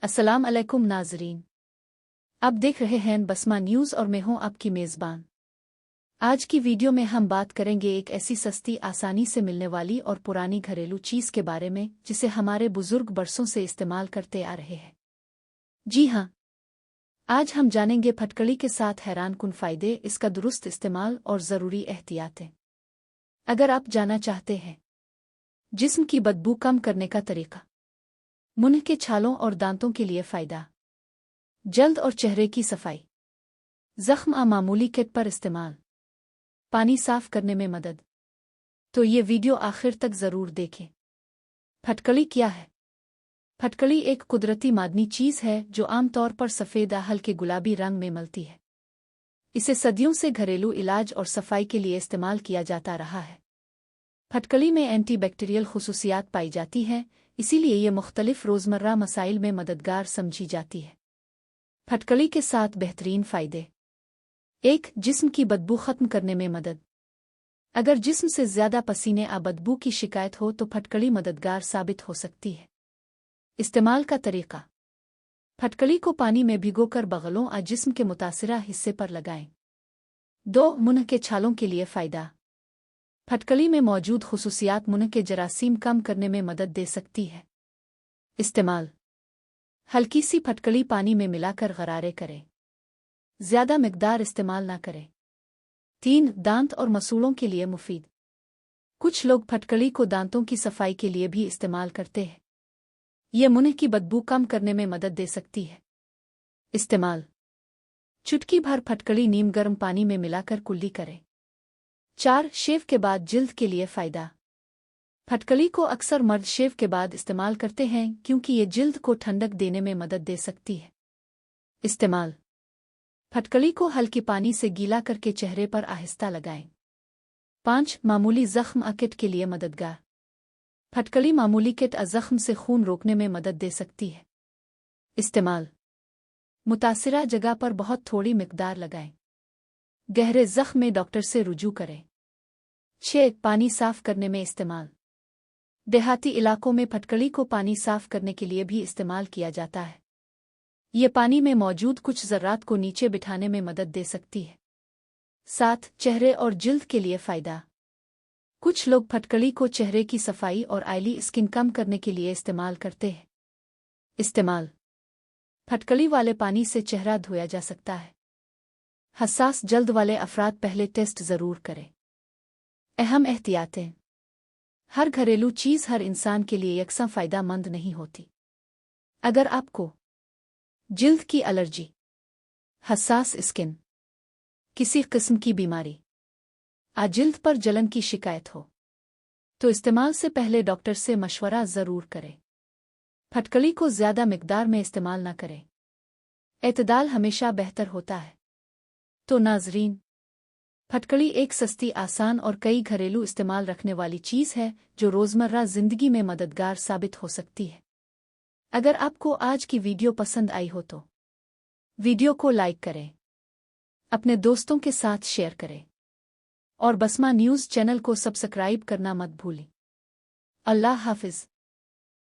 अस्सलाम अलैकुम नाजरीन। आप देख रहे हैं बसमा न्यूज़ और मैं हूं आपकी मेज़बान। आज की वीडियो में हम बात करेंगे एक ऐसी सस्ती, आसानी से मिलने वाली और पुरानी घरेलू चीज़ के बारे में जिसे हमारे बुजुर्ग बरसों से इस्तेमाल करते आ रहे हैं। जी हाँ, आज हम जानेंगे फटकड़ी के साथ हैरानकुन फ़ायदे, इसका दुरुस्त इस्तेमाल और ज़रूरी एहतियातें। अगर आप जानना चाहते हैं जिस्म की बदबू कम करने का तरीका, मुंह के छालों और दांतों के लिए फ़ायदा, जल्द और चेहरे की सफाई, ज़ख्म मामूली किट पर इस्तेमाल, पानी साफ करने में मदद, तो ये वीडियो आखिर तक ज़रूर देखें। फटकड़ी क्या है? फटकड़ी एक कुदरती मादनी चीज़ है जो आमतौर पर सफ़ेद या हल्के गुलाबी रंग में मिलती है। इसे सदियों से घरेलू इलाज और सफाई के लिए इस्तेमाल किया जाता रहा है। फटकड़ी में एंटीबैक्टीरियल खुसूसियात पाई जाती हैं, इसीलिए ये मुख्तलिफ रोज़मर्रा मसाइल में मददगार समझी जाती है। फटकड़ी के साथ बेहतरीन फ़ायदे। 1. जिस्म की बदबू ख़त्म करने में मदद। अगर जिस्म से ज़्यादा पसीने या बदबू की शिकायत हो तो फटकड़ी मददगार साबित हो सकती है। इस्तेमाल का तरीका: फटकड़ी को पानी में भिगोकर बगलों या जिस्म के मुतासिरा हिस्से पर लगाएं। 2. मुंह के छालों के लिए फ़ायदा। फटकड़ी में मौजूद खुसूसियात मुंह के जरासीम कम करने में मदद दे सकती है। इस्तेमाल: हल्की सी फटकड़ी पानी में मिलाकर गरारे करें। ज़्यादा मिकदार इस्तेमाल ना करें। 3. दांत और मसूड़ों के लिए मुफीद। कुछ लोग फटकड़ी को दांतों की सफाई के लिए भी इस्तेमाल करते हैं। ये मुंह की बदबू कम करने में मदद दे सकती है। इस्तेमाल: चुटकी भर फटकड़ी नीम गर्म पानी में मिलाकर कुल्ली करें। 4. शेव के बाद जिल्द के लिए फ़ायदा। फटकड़ी को अक्सर मर्द शेव के बाद इस्तेमाल करते हैं क्योंकि ये जिल्द को ठंडक देने में मदद दे सकती है। इस्तेमाल: फटकड़ी को हल्के पानी से गीला करके चेहरे पर आहिस्ता लगाएं। 5. मामूली ज़ख्म किट के लिए मददगार। फटकड़ी मामूली किट ज़ख्म से खून रोकने में मदद दे सकती है। इस्तेमाल: मुतासिरा जगह पर बहुत थोड़ी मिकदार लगाएं। गहरे ज़ख्म में डॉक्टर से रुजू करें। 6. पानी साफ करने में इस्तेमाल। देहाती इलाकों में फटकड़ी को पानी साफ करने के लिए भी इस्तेमाल किया जाता है। ये पानी में मौजूद कुछ ज़र्रात को नीचे बिठाने में मदद दे सकती है। 7. चेहरे और जिल्द के लिए फ़ायदा। कुछ लोग फटकड़ी को चेहरे की सफाई और ऑयली स्किन कम करने के लिए इस्तेमाल करते हैं। इस्तेमाल: फटकड़ी वाले पानी से चेहरा धोया जा सकता है। हसास जल्द वाले अफराद पहले टेस्ट ज़रूर करें। अहम एहतियातें: हर घरेलू चीज़ हर इंसान के लिए यकसा फ़ायदेमंद नहीं होती। अगर आपको जिल्द की एलर्जी, हसास स्किन, किसी किस्म की बीमारी या जिल्द पर जलन की शिकायत हो तो इस्तेमाल से पहले डॉक्टर से मशवरा ज़रूर करें। फटकड़ी को ज़्यादा मिकदार में इस्तेमाल न करें। एतदाल हमेशा बेहतर होता है। तो नाजरीन, फटकड़ी एक सस्ती, आसान और कई घरेलू इस्तेमाल रखने वाली चीज़ है जो रोज़मर्रा ज़िंदगी में मददगार साबित हो सकती है। अगर आपको आज की वीडियो पसंद आई हो तो वीडियो को लाइक करें, अपने दोस्तों के साथ शेयर करें और बसमा न्यूज़ चैनल को सब्सक्राइब करना मत भूलें। अल्लाह हाफ़िज़।